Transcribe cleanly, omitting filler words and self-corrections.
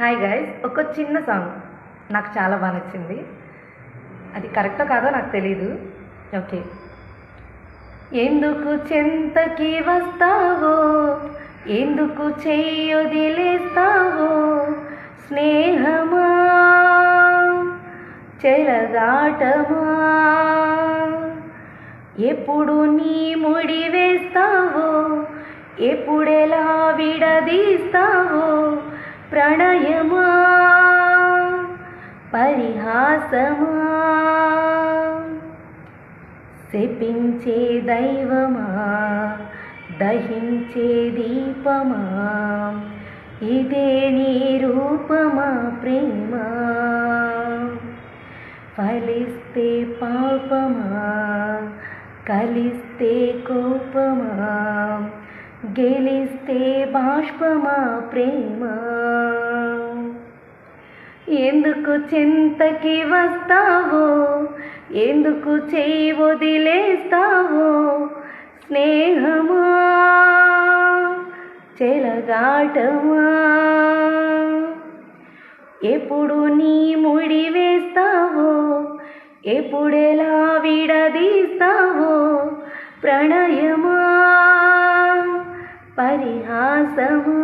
Hi guys, ఒక చిన్న song నాకు చాలా బాగా నచ్చింది. అది కరెక్టో కాదో నాకు తెలీదు. ఓకే. ఎందుకు చెంతకి వస్తావో, ఎందుకు చెయ్యొదిలేస్తావో, స్నేహమా చెలగాటమా, ఎప్పుడు నీ ముడి వేస్తావో, ఎప్పుడెలా విడదీస్తావో, ప్రణయమా పరిహాసమా, శపించే దైవమా దహించే దీపమా, ఇదే నీ రూపమా ప్రేమ, ఫలిస్తే పాపమా కలిస్తే కోపమా, గెలిస్తే బాష్పమా ప్రేమ. ఎందుకు చింతకి వస్తావో, ఎందుకు చెయ్యి వదిలేస్తావో, స్నేహమా చెలగాటమా, ఎప్పుడు నీ ముడి వేస్తావో, ఎప్పుడెలా విడదీస్తావో, ప్రణయమా పరిహాసమా.